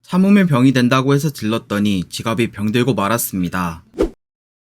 참으면 병이 된다고 해서 질렀더니 지갑이 병들고 말았습니다.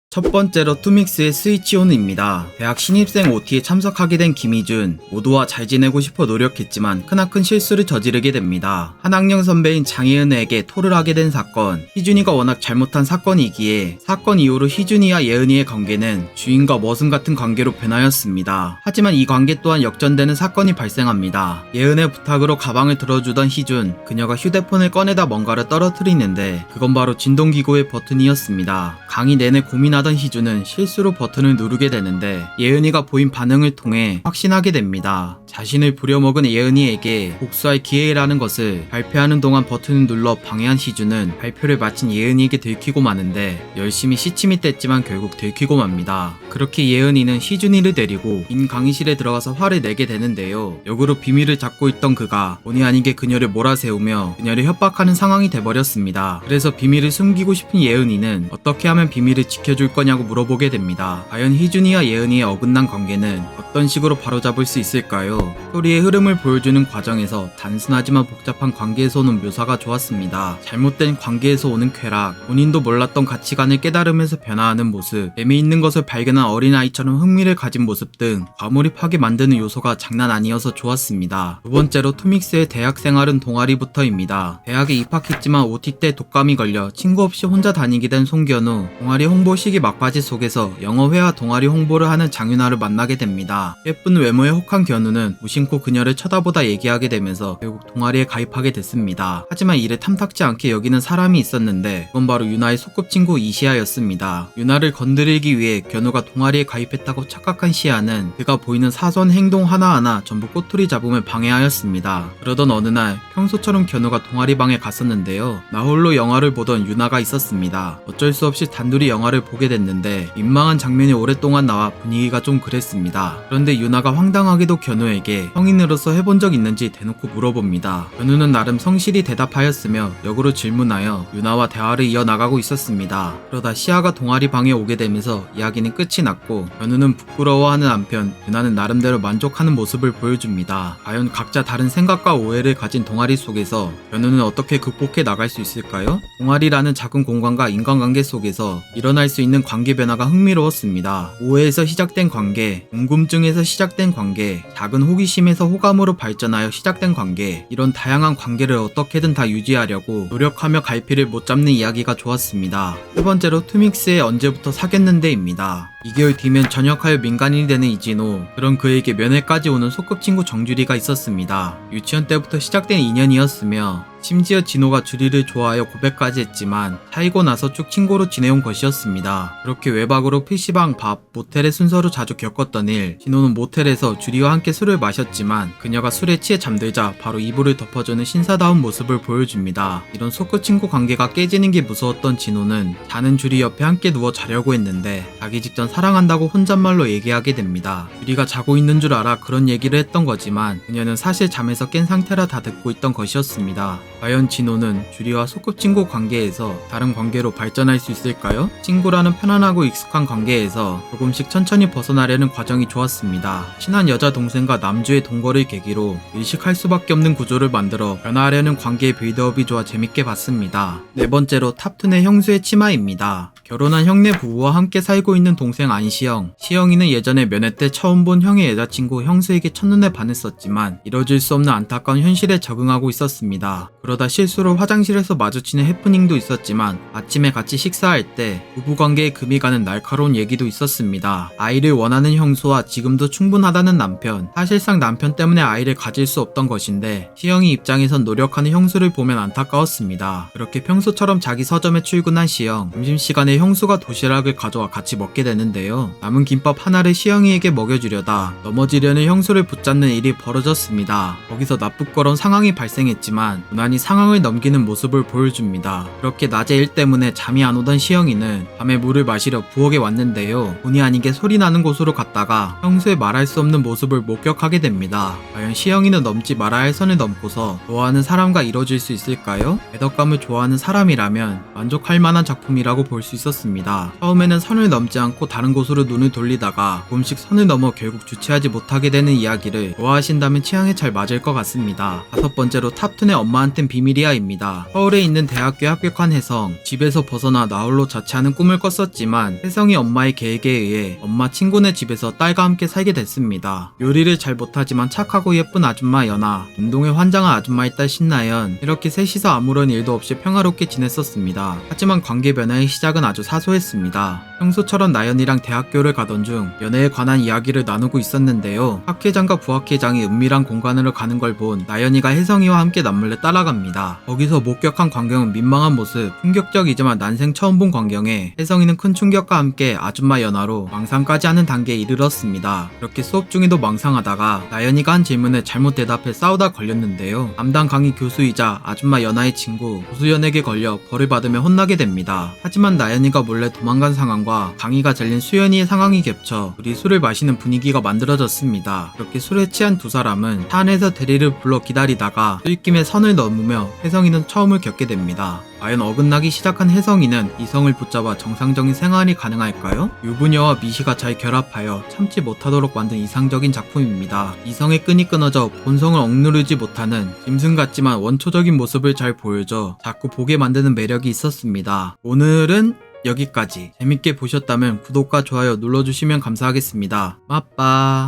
첫 번째로 투믹스의 스위치온입니다. 대학 신입생 OT에 참석하게 된 김희준. 모두와 잘 지내고 싶어 노력했지만 크나큰 실수를 저지르게 됩니다. 한 학년 선배인 장예은에게 토를 하게 된 사건. 희준이가 워낙 잘못한 사건이기에 사건 이후로 희준이와 예은이의 관계는 주인과 머슴 같은 관계로 변하였습니다. 하지만 이 관계 또한 역전되는 사건이 발생합니다. 예은의 부탁으로 가방을 들어주던 희준. 그녀가 휴대폰을 꺼내다 뭔가를 떨어뜨리는데 그건 바로 진동기구의 버튼이었습니다. 강의 내내 고민하던 희준은 실수로 버튼을 누르게 되는데 예은이가 보인 반응을 통해 확신하게 됩니다. 자신을 부려먹은 예은이에게 복수할 기회라는 것을 발표하는 동안 버튼을 눌러 방해한 희준은 발표를 마친 예은이에게 들키고 마는데 열심히 시침이 뗐지만 결국 들키고 맙니다. 그렇게 예은이는 희준이를 데리고 인 강의실에 들어가서 화를 내게 되는데요. 역으로 비밀을 잡고 있던 그가 본의 아니게 그녀를 몰아세우며 그녀를 협박하는 상황이 돼버렸습니다. 그래서 비밀을 숨기고 싶은 예은이는 어떻게 하면 비밀을 지켜줄 거냐고 물어보게 됩니다. 과연 희준이와 예은이의 어긋난 관계는 어떤 식으로 바로잡을 수 있을까요? 스토리의 흐름을 보여주는 과정에서 단순하지만 복잡한 관계에서 오는 묘사가 좋았습니다. 잘못된 관계에서 오는 쾌락, 본인도 몰랐던 가치관을 깨달으면서 변화하는 모습, 재미있는 것을 발견한 어린아이처럼 흥미를 가진 모습 등 과몰입하게 만드는 요소가 장난 아니어서 좋았습니다. 두 번째로 투믹스의 대학 생활은 동아리부터입니다. 대학에 입학했지만 OT 때 독감이 걸려 친구 없이 혼자 다니게 된 송견우. 동아리 홍보 시기 막바지 속에서 영어회화 동아리 홍보를 하는 장윤아를 만나게 됩니다. 예쁜 외모의 혹한 견우는 무심코 그녀를 쳐다보다 얘기하게 되면서 결국 동아리에 가입하게 됐습니다. 하지만 이를 탐탁지 않게 여기는 사람이 있었는데 그건 바로 유나의 소꿉친구 이시아였습니다. 유나를 건드리기 위해 견우가 동아리에 가입했다고 착각한 시아는 그가 보이는 사소한 행동 하나하나 전부 꼬투리 잡음을 방해하였습니다. 그러던 어느 날 평소처럼 견우가 동아리 방에 갔었는데요. 나 홀로 영화를 보던 유나가 있었습니다. 어쩔 수 없이 단둘이 영화를 보게 됐는데 민망한 장면이 오랫동안 나와 분위기가 좀 그랬습니다. 그런데 유나가 황당하게도 견우에게 성인으로서 해본 적 있는지 대놓고 물어봅니다. 견우는 나름 성실히 대답하였으며 역으로 질문하여 유나와 대화를 이어나가고 있었습니다. 그러다 시아가 동아리 방에 오게 되면서 이야기는 끝이 났고 견우는 부끄러워하는 한편 유나는 나름대로 만족하는 모습을 보여줍니다. 과연 각자 다른 생각과 오해를 가진 동아리 속에서 견우는 어떻게 극복해 나갈 수 있을까요? 동아리라는 작은 공간과 인간관계 속에서 일어날 수 있는 관계 변화가 흥미로웠습니다. 오해에서 시작된 관계, 궁금증에서 시작된 관계, 작은 호기심에서 호감으로 발전하여 시작된 관계, 이런 다양한 관계를 어떻게든 다 유지하려고 노력하며 갈피를 못 잡는 이야기가 좋았습니다. 세 번째로 투믹스의 언제부터 사귀었는데입니다. 2개월 뒤면 전역하여 민간인이 되는 이진호, 그런 그에게 면회까지 오는 소꿉친구 정주리가 있었습니다. 유치원 때부터 시작된 인연이었으며 심지어 진호가 주리를 좋아하여 고백까지 했지만 사이고 나서 쭉 친구로 지내온 것이었습니다. 그렇게 외박으로 PC방, 밥, 모텔의 순서로 자주 겪었던 일. 진호는 모텔에서 주리와 함께 술을 마셨지만 그녀가 술에 취해 잠들자 바로 이불을 덮어주는 신사다운 모습을 보여줍니다. 이런 소꿉친구 관계가 깨지는 게 무서웠던 진호는 자는 주리 옆에 함께 누워 자려고 했는데 자기 직전 사랑한다고 혼잣말로 얘기하게 됩니다. 주리가 자고 있는 줄 알아 그런 얘기를 했던 거지만 그녀는 사실 잠에서 깬 상태라 다 듣고 있던 것이었습니다. 과연 진호는 주리와 소꿉친구 관계에서 다른 관계로 발전할 수 있을까요? 친구라는 편안하고 익숙한 관계에서 조금씩 천천히 벗어나려는 과정이 좋았습니다. 친한 여자 동생과 남주의 동거를 계기로 일식할 수밖에 없는 구조를 만들어 변화하려는 관계의 빌드업이 좋아 재밌게 봤습니다. 네 번째로 탑툰의 형수의 치마입니다. 결혼한 형네 부부와 함께 살고 있는 동생 안시영. 시영이는 예전에 면회 때 처음 본 형의 여자친구 형수에게 첫눈에 반했었지만 이뤄질 수 없는 안타까운 현실에 적응하고 있었습니다. 그러다 실수로 화장실에서 마주치는 해프닝도 있었지만 아침에 같이 식사할 때 부부관계에 금이 가는 날카로운 얘기도 있었습니다. 아이를 원하는 형수와 지금도 충분하다는 남편. 사실상 남편 때문에 아이를 가질 수 없던 것인데 시영이 입장에선 노력하는 형수를 보면 안타까웠습니다. 그렇게 평소처럼 자기 서점에 출근한 시영. 점심시간에 형수가 도시락을 가져와 같이 먹게 되는데요. 남은 김밥 하나를 시영이에게 먹여주려다 넘어지려는 형수를 붙잡는 일이 벌어졌습니다. 거기서 나쁘거런 상황이 발생했지만 무난히 상황을 넘기는 모습을 보여줍니다. 그렇게 낮에 일 때문에 잠이 안 오던 시영이는 밤에 물을 마시려 부엌에 왔는데요. 본의 아니게 소리 나는 곳으로 갔다가 형수의 말할 수 없는 모습을 목격하게 됩니다. 과연 시영이는 넘지 말아야 할 선을 넘고서 좋아하는 사람과 이뤄질 수 있을까요? 애덕감을 좋아하는 사람이라면 만족할 만한 작품이라고 볼 수 있었습니다. 처음에는 선을 넘지 않고 다른 곳으로 눈을 돌리다가 조금씩 선을 넘어 결국 주체하지 못하게 되는 이야기를 좋아하신다면 취향에 잘 맞을 것 같습니다. 5번째로 탑툰의 엄마한텐 비밀이야입니다. 서울에 있는 대학교에 합격한 혜성, 집에서 벗어나 나홀로 자취하는 꿈을 꿨었지만 혜성이 엄마의 계획에 의해 엄마 친구네 집에서 딸과 함께 살게 됐습니다. 요리를 잘 못하지만 착하고 예쁜 아줌마 연아, 운동에 환장한 아줌마의 딸 신나연, 이렇게 셋이서 아무런 일도 없이 평화롭게 지냈었습니다. 하지만 관계 변화의 시작은 아주 사소했습니다. 평소처럼 나연이랑 대학교를 가던 중 연애에 관한 이야기를 나누고 있었는데요. 학회장과 부학회장이 은밀한 공간으로 가는 걸 본 나연이가 혜성이와 함께 남몰래 따라갑니다. 거기서 목격한 광경은 민망한 모습, 충격적이지만 난생 처음 본 광경에 혜성이는 큰 충격과 함께 아줌마 연하로 망상까지 하는 단계에 이르렀습니다. 그렇게 수업 중에도 망상하다가 나연이가 한 질문에 잘못 대답해 싸우다 걸렸는데요. 담당 강의 교수이자 아줌마 연하의 친구 조수연에게 걸려 벌을 받으며 혼나게 됩니다. 하지만 나연이가 몰래 도망간 상황과 강의가 잘린 수연이의 상황이 겹쳐 둘이 술을 마시는 분위기가 만들어졌습니다. 그렇게 술에 취한 두 사람은 차 안에서 대리를 불러 기다리다가 술김에 선을 넘으며 혜성이는 처음을 겪게 됩니다. 과연 어긋나기 시작한 혜성이는 이성을 붙잡아 정상적인 생활이 가능할까요? 유부녀와 미시가 잘 결합하여 참지 못하도록 만든 이상적인 작품입니다. 이성의 끈이 끊어져 본성을 억누르지 못하는 짐승 같지만 원초적인 모습을 잘 보여줘 자꾸 보게 만드는 매력이 있었습니다. 오늘은 여기까지. 재밌게 보셨다면 구독과 좋아요 눌러주시면 감사하겠습니다. 빠빠.